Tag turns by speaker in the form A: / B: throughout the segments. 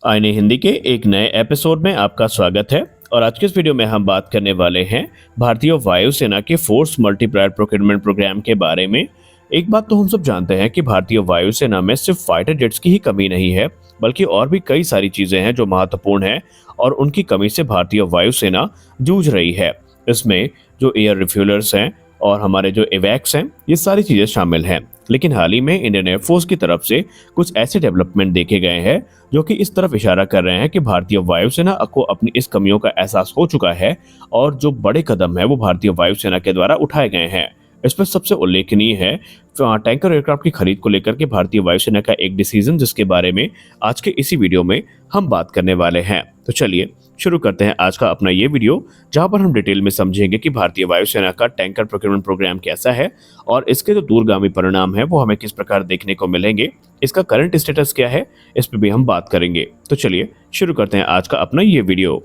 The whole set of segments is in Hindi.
A: आईने हिंदी के एक नए एपिसोड में आपका स्वागत है। और आज के इस वीडियो में हम बात करने वाले हैं भारतीय वायुसेना के फोर्स मल्टीप्लायर प्रोक्योरमेंट प्रोग्राम के बारे में। एक बात तो हम सब जानते हैं कि भारतीय वायुसेना में सिर्फ फाइटर जेट्स की ही कमी नहीं है, बल्कि और भी कई सारी चीजें हैं जो महत्वपूर्ण हैं और उनकी कमी से भारतीय वायुसेना जूझ रही है। इसमें जो एयर रिफ्यूलर्स हैं और हमारे जो एवैक्स हैं, ये सारी चीजें शामिल हैं। लेकिन हाल ही में इंडियन एयरफोर्स की तरफ से कुछ ऐसे डेवलपमेंट देखे गए हैं जो कि इस तरफ इशारा कर रहे हैं कि भारतीय वायुसेना को अपनी इस कमियों का एहसास हो चुका है और जो बड़े कदम है वो भारतीय वायुसेना के द्वारा उठाए गए हैं। इसमें सबसे उल्लेखनीय है टैंकर एयरक्राफ्ट की खरीद को लेकर के भारतीय वायुसेना का एक डिसीजन, जिसके बारे में आज के इसी वीडियो में हम बात करने वाले हैं। तो चलिए शुरू करते हैं आज का अपना ये वीडियो, जहां पर हम डिटेल में समझेंगे कि भारतीय वायुसेना का टैंकर प्रोक्योरमेंट प्रोग्राम कैसा है और इसके जो दूरगामी परिणाम है वो हमें किस प्रकार देखने को मिलेंगे, इसका करंट स्टेटस क्या है, इस पर भी हम बात करेंगे। तो चलिए शुरू करते हैं आज का अपना ये वीडियो।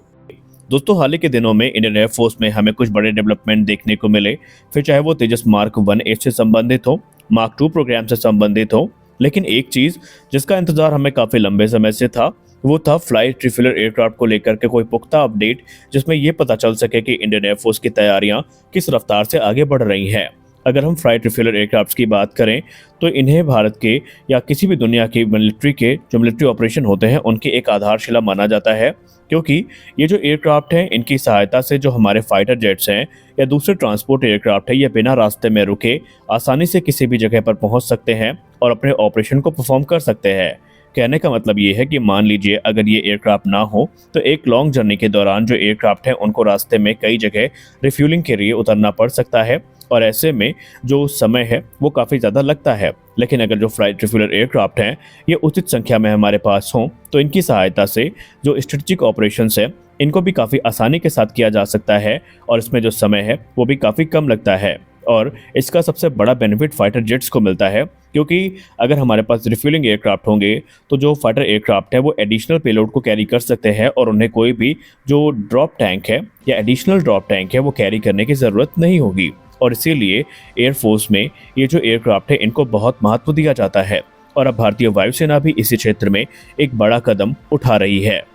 A: दोस्तों, हाल ही के दिनों में इंडियन एयरफोर्स में हमें कुछ बड़े डेवलपमेंट देखने को मिले, फिर चाहे वो तेजस मार्क 1A से संबंधित हो, मार्क 2 प्रोग्राम से संबंधित हो। लेकिन एक चीज जिसका इंतजार हमें काफी लंबे समय से था, वो था फ्लाइट रिफ्यूलर एयरक्राफ्ट को लेकर के कोई पुख्ता अपडेट, जिसमें ये पता चल सके कि इंडियन एयरफोर्स की तैयारियां किस रफ्तार से आगे बढ़ रही हैं। अगर हम फ्लाइट रिफ्यूलर एयरक्राफ्ट की बात करें तो इन्हें भारत के या किसी भी दुनिया की मिलिट्री के जो मिलिट्री ऑपरेशन होते हैं उनकी एक आधारशिला माना जाता है, क्योंकि ये जो एयरक्राफ्ट हैं इनकी सहायता से जो हमारे फाइटर जेट्स हैं या दूसरे ट्रांसपोर्ट एयरक्राफ्ट है, ये बिना रास्ते में रुके आसानी से किसी भी जगह पर पहुंच सकते हैं और अपने ऑपरेशन को परफॉर्म कर सकते हैं। कहने का मतलब ये है कि मान लीजिए अगर ये एयरक्राफ्ट ना हो तो एक लॉन्ग जर्नी के दौरान जो एयरक्राफ्ट है उनको रास्ते में कई जगह रिफ्यूलिंग के लिए उतरना पड़ सकता है और ऐसे में जो समय है वो काफ़ी ज़्यादा लगता है। लेकिन अगर जो फ्लाइट रिफ्यूलर एयरक्राफ्ट हैं ये उचित संख्या में हमारे पास हों तो इनकी सहायता से जो स्ट्रेटेजिक ऑपरेशंस है इनको भी काफ़ी आसानी के साथ किया जा सकता है और इसमें जो समय है वो भी काफ़ी कम लगता है। और इसका सबसे बड़ा बेनिफिट फाइटर जेट्स को मिलता है, क्योंकि अगर हमारे पास रिफ्यूलिंग एयरक्राफ्ट होंगे तो जो फाइटर एयरक्राफ्ट है वो एडिशनल पेलोड को कैरी कर सकते हैं और उन्हें कोई भी जो ड्रॉप टैंक है या एडिशनल ड्रॉप टैंक है वो कैरी करने की ज़रूरत नहीं होगी। और इसीलिए एयरफोर्स में ये जो एयरक्राफ्ट है इनको बहुत महत्व दिया जाता है और अब भारतीय वायुसेना भी इसी क्षेत्र में एक बड़ा कदम उठा रही है।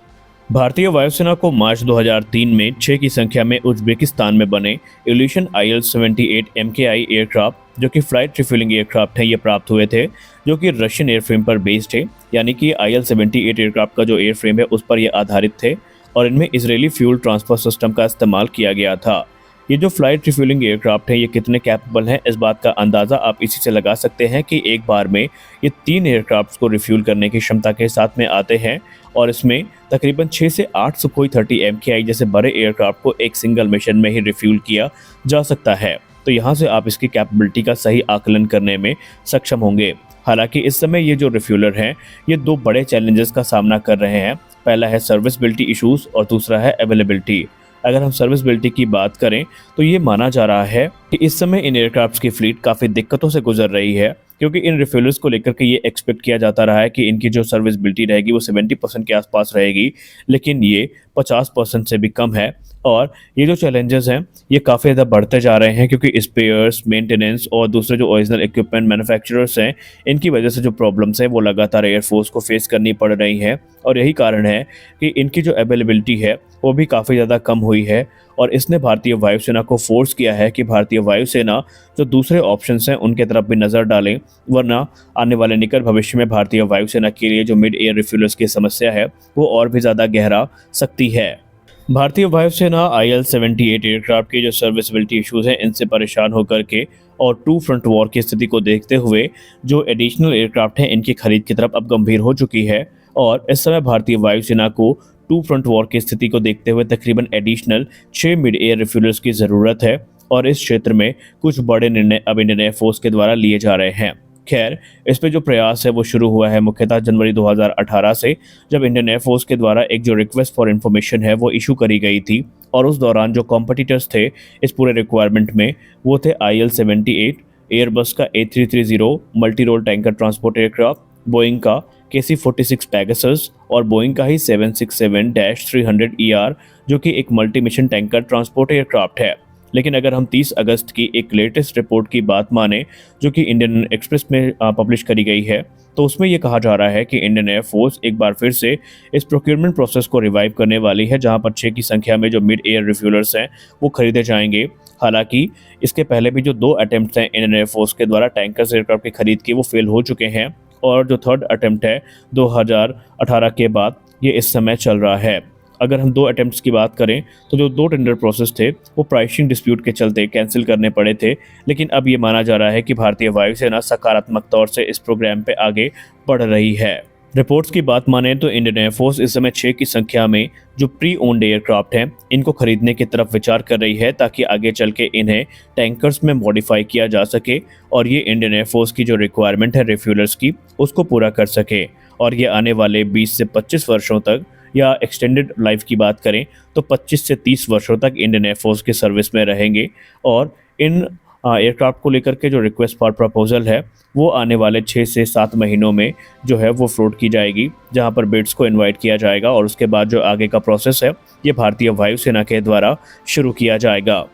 A: भारतीय वायुसेना को मार्च 2003 में 6 की संख्या में उज्बेकिस्तान में बने इल्यूशन IL-78 MKI एयरक्राफ्ट, जो कि फ्लाइट रिफ्यूलिंग एयरक्राफ्ट है, ये प्राप्त हुए थे, जो कि रशियन एयरफ्रेम पर बेस्ड है। यानी कि IL-78 एयरक्राफ्ट का जो एयरफ्रेम है उस पर ये आधारित थे और इनमें इजरायली फ्यूल ट्रांसफर सिस्टम का इस्तेमाल किया गया था। ये जो फ्लाइट रिफ्यूलिंग एयरक्राफ्ट है ये कितने कैपेबल हैं, इस बात का अंदाज़ा आप इसी से लगा सकते हैं कि एक बार में ये 3 एयरक्राफ्ट को रिफ्यूल करने की क्षमता के साथ में आते हैं और इसमें तकरीबन 6 से 8 सुखोई 30 MKI जैसे बड़े एयरक्राफ्ट को एक सिंगल मिशन में ही रिफ्यूल किया जा सकता है। तो यहाँ से आप इसकी कैपेबिलिटी का सही आकलन करने में सक्षम होंगे। हालांकि इस समय ये जो रिफ्यूलर हैं ये 2 बड़े चैलेंजेस का सामना कर रहे हैं। पहला है सर्विसबिलिटी इशूज़ और दूसरा है अवेलेबिलिटी। अगर हम सर्विसबिलिटी की बात करें तो ये माना जा रहा है कि इस समय इन एयरक्राफ्ट्स की फ्लीट काफ़ी दिक्कतों से गुजर रही है, क्योंकि इन रिफ्यूलर्स को लेकर के ये एक्सपेक्ट किया जाता रहा है कि इनकी जो सर्विसबिलिटी रहेगी वो 70% के आसपास रहेगी, लेकिन ये 50% से भी कम है। और ये जो चैलेंजेस हैं ये काफ़ी ज़्यादा बढ़ते जा रहे हैं, क्योंकि स्पेयर्स, मेंटेनेंस और दूसरे जो ओरिजिनल इक्विपमेंट मैन्युफैक्चरर्स हैं इनकी वजह से जो प्रॉब्लम्स हैं वो लगातार एयरफोर्स को फेस करनी पड़ रही हैं। और यही कारण है कि इनकी जो अवेलेबिलिटी है वो भी काफ़ी ज़्यादा कम हुई है और इसने भारतीय वायुसेना को फोर्स किया है कि भारतीय वायुसेना जो दूसरे ऑप्शंस हैं उनके तरफ भी नज़र डालें, वरना आने वाले निकट भविष्य में भारतीय वायुसेना के लिए जो मिड एयर रिफ्यूलर्स की समस्या है वो और भी ज़्यादा गहरा सकती है। भारतीय वायुसेना IL-78 एयरक्राफ्ट की जो सर्विसबिलिटी इश्यूज हैं इनसे परेशान होकर के और टू फ्रंट वॉर की स्थिति को देखते हुए जो एडिशनल एयरक्राफ्ट हैं इनकी खरीद की तरफ अब गंभीर हो चुकी है और इस समय भारतीय वायुसेना को टू फ्रंट वॉर की स्थिति को देखते हुए तकरीबन एडिशनल 6 मिड एयर रिफ्यूलर्स की ज़रूरत है और इस क्षेत्र में कुछ बड़े निर्णय अब इंडियन एयरफोर्स के द्वारा लिए जा रहे हैं। खैर, इस पे जो प्रयास है वो शुरू हुआ है मुख्यतः जनवरी 2018 से, जब इंडियन एयरफोर्स के द्वारा एक जो रिक्वेस्ट फॉर इन्फॉर्मेशन है वो इशू करी गई थी और उस दौरान जो कॉम्पिटिटर्स थे इस पूरे रिक्वायरमेंट में वो थे IL-78, एयरबस का A330 multi role tanker transport aircraft, Boeing का KC-46 पैगासस और बोइंग का ही 767-300ER, जो कि एक multi mission tanker transport aircraft है। लेकिन अगर हम 30 अगस्त की एक लेटेस्ट रिपोर्ट की बात माने जो कि इंडियन एक्सप्रेस में पब्लिश करी गई है, तो उसमें ये कहा जा रहा है कि इंडियन एयरफोर्स एक बार फिर से इस प्रोक्योरमेंट प्रोसेस को रिवाइव करने वाली है, जहां पर 6 की संख्या में जो मिड एयर रिफ्यूलर्स हैं वो खरीदे जाएंगे। हालांकि इसके पहले भी जो 2 अटेम्प्ट हैं इंडियन एयरफोर्स के द्वारा टैंकर्स एयरक्राफ्ट की खरीद की, वो फेल हो चुके हैं, और जो थर्ड अटेम्प्ट है 2018 के बाद ये इस समय चल रहा है। अगर हम 2 अटेम्प्ट्स की बात करें तो जो 2 टेंडर प्रोसेस थे वो प्राइसिंग डिस्प्यूट के चलते कैंसिल करने पड़े थे, लेकिन अब ये माना जा रहा है कि भारतीय वायुसेना सकारात्मक तौर से इस प्रोग्राम पे आगे बढ़ रही है। रिपोर्ट्स की बात माने तो इंडियन एयरफोर्स इस समय 6 की संख्या में जो प्री ओन्ड एयरक्राफ्ट हैं इनको खरीदने की तरफ विचार कर रही है, ताकि आगे चल के इन्हें टैंकर्स में मॉडिफाई किया जा सके और ये इंडियन एयरफोर्स की जो रिक्वायरमेंट है रिफ्यूलर्स की उसको पूरा कर सके, और ये आने वाले 20 से 25 वर्षों तक, या एक्सटेंडेड लाइफ की बात करें तो 25 से 30 वर्षों तक इंडियन एयरफोर्स की सर्विस में रहेंगे। और इन एयरक्राफ्ट को लेकर के जो रिक्वेस्ट फॉर प्रपोजल है वो आने वाले 6 से 7 महीनों में जो है वो फ्लोट की जाएगी, जहां पर बिड्स को इनवाइट किया जाएगा और उसके बाद जो आगे का प्रोसेस है ये भारतीय वायुसेना के द्वारा शुरू किया जाएगा।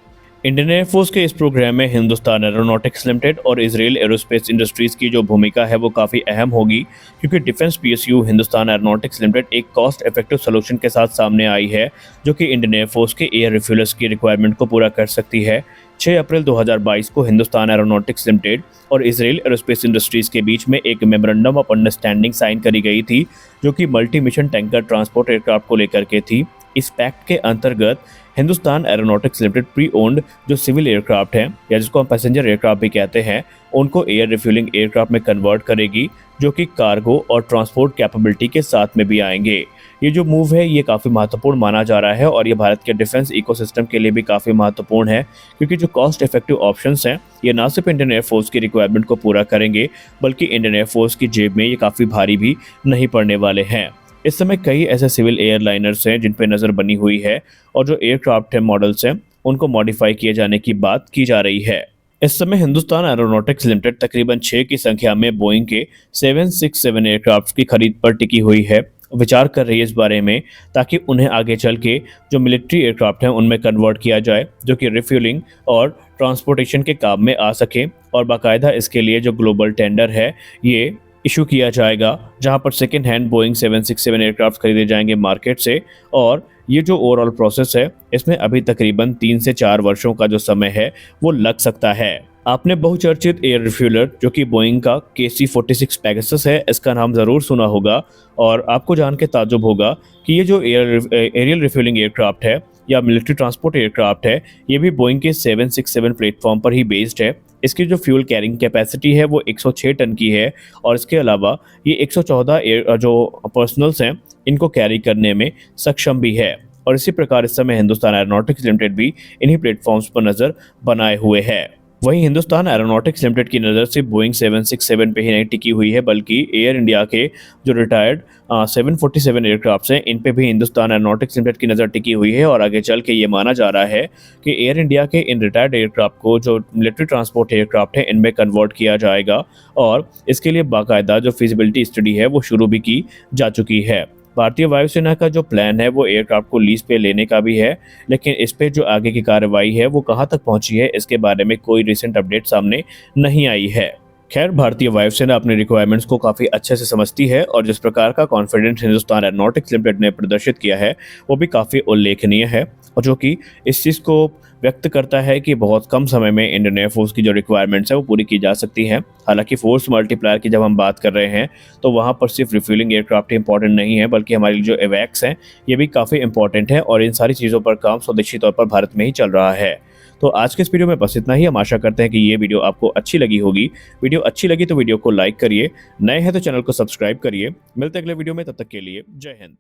A: इंडियन एयरफोर्स के इस प्रोग्राम में हिंदुस्तान एरोनॉटिक्स लिमिटेड और इजराइल एरोस्पेस इंडस्ट्रीज की जो भूमिका है वो काफ़ी अहम होगी, क्योंकि defence PSU Hindustan aeronautics limited एक कॉस्ट इफेक्टिव सोल्यूशन के साथ सामने आई है, जो कि इंडियन एयरफोर्स के एयर रिफ्यूलर्स की रिक्वायरमेंट को पूरा कर सकती है। 6 अप्रैल 2022 को हिंदुस्तान एरोनॉटिक्स लिमिटेड और इजराइल एरोस्पेस इंडस्ट्रीज के बीच में एक मेमोरेंडम ऑफ अंडरस्टैंडिंग साइन करी गई थी, जो कि multi mission tanker transport aircraft को लेकर के थी। इस पैक्ट के अंतर्गत Hindustan aeronautics limited pre owned जो सिविल एयरक्राफ्ट हैं, या जिसको हम पैसेंजर एयरक्राफ्ट भी कहते हैं, उनको एयर रिफ्यूलिंग एयरक्राफ्ट में कन्वर्ट करेगी, जो कि कार्गो और ट्रांसपोर्ट कैपेबिलिटी के साथ में भी आएंगे। ये जो मूव है ये काफ़ी महत्वपूर्ण माना जा रहा है और ये भारत के डिफेंस इकोसिस्टम के लिए भी काफ़ी महत्वपूर्ण है, क्योंकि जो कॉस्ट इफेक्टिव ऑप्शंस हैं ये ना सिर्फ इंडियन एयरफोर्स की रिक्वायरमेंट को पूरा करेंगे, बल्कि इंडियन एयरफोर्स की जेब में ये काफ़ी भारी भी नहीं पड़ने वाले हैं। इस समय कई ऐसे सिविल एयरलाइनर्स हैं जिन पे नज़र बनी हुई है, और जो एयरक्राफ्ट है मॉडल्स हैं उनको मॉडिफाई किए जाने की बात की जा रही है। इस समय हिंदुस्तान एरोनॉटिक्स लिमिटेड तकरीबन 6 की संख्या में बोइंग के 767 एयरक्राफ्ट की खरीद पर टिकी हुई है, विचार कर रही है इस बारे में, ताकि उन्हें आगे चल के जो मिलिट्री एयरक्राफ्ट हैं उनमें कन्वर्ट किया जाए, जो कि रिफ्यूलिंग और ट्रांसपोर्टेशन के काम में आ सके, और बाकायदा इसके लिए जो ग्लोबल टेंडर है ये इशू किया जाएगा, जहां पर सेकेंड हैंड बोइंग 767 एयरक्राफ्ट खरीदे जाएंगे मार्केट से। और ये जो ओवरऑल प्रोसेस है इसमें अभी तकरीबन 3 से 4 वर्षों का जो समय है वो लग सकता है। आपने बहुचर्चित एयर रिफ्यूलर जो कि बोइंग का KC-46 पेगासस है, इसका नाम ज़रूर सुना होगा, और आपको जान के ताज्जुब होगा कि ये जो एरियल रिफ्यूलिंग एयरक्राफ्ट है या मिलिट्री ट्रांसपोर्ट एयरक्राफ्ट है, ये भी बोइंग के 767 प्लेटफॉर्म पर ही बेस्ड है। इसकी जो फ्यूल कैरिंग कैपेसिटी है वो 106 टन की है, और इसके अलावा ये 114 जो पर्सनल्स हैं इनको कैरी करने में सक्षम भी है। और इसी प्रकार इस समय हिंदुस्तान एरोनॉटिक्स लिमिटेड भी इन्हीं प्लेटफॉर्म्स पर नज़र बनाए हुए है। वहीं हिंदुस्तान एरोनॉटिक्स लिमिटेड की नज़र सिर्फ बोइंग 767 पे ही नहीं टिकी हुई है, बल्कि एयर इंडिया के जो रिटायर्ड 747 एयरक्राफ्ट्स हैं इन पे भी हिंदुस्तान एरोनॉटिक्स लिमिटेड की नज़र टिकी हुई है। और आगे चल के ये माना जा रहा है कि एयर इंडिया के इन रिटायर्ड एयरक्राफ्ट को जो मिलिट्री ट्रांसपोर्ट एयरक्राफ्ट है इनमें कन्वर्ट किया जाएगा, और इसके लिए बाकायदा जो फिजिबिलिटी स्टडी है वो शुरू भी की जा चुकी है। भारतीय वायुसेना का जो प्लान है वो एयरक्राफ्ट को लीज पे लेने का भी है, लेकिन इस पे जो आगे की कार्रवाई है वो कहां तक पहुंची है इसके बारे में कोई रिसेंट अपडेट सामने नहीं आई है। खैर, भारतीय वायुसेना अपने रिक्वायरमेंट्स को काफ़ी अच्छे से समझती है, और जिस प्रकार का कॉन्फिडेंस हिंदुस्तान एरोनॉटिक्स लिमिटेड ने प्रदर्शित किया है वो भी काफ़ी उल्लेखनीय है, और जो कि इस चीज़ को व्यक्त करता है कि बहुत कम समय में इंडियन एयरफोर्स की जो रिक्वायरमेंट्स है वो पूरी की जा सकती हैं। हालांकि फोर्स मल्टीप्लायर की जब हम बात कर रहे हैं तो वहाँ पर सिर्फ रिफ्यूलिंग एयरक्राफ्ट इंपॉर्टेंट नहीं है, बल्कि हमारी जो एवैक्स हैं ये भी काफ़ी इंपॉर्टेंट है, और इन सारी चीज़ों पर काम स्वदेशी तौर पर भारत में ही चल रहा है। तो आज के इस वीडियो में बस इतना ही। हम आशा करते हैं कि ये वीडियो आपको अच्छी लगी होगी। वीडियो अच्छी लगी तो वीडियो को लाइक करिए, नए हैं तो चैनल को सब्सक्राइब करिए। मिलते हैं अगले वीडियो में, तब तक के लिए जय हिंद।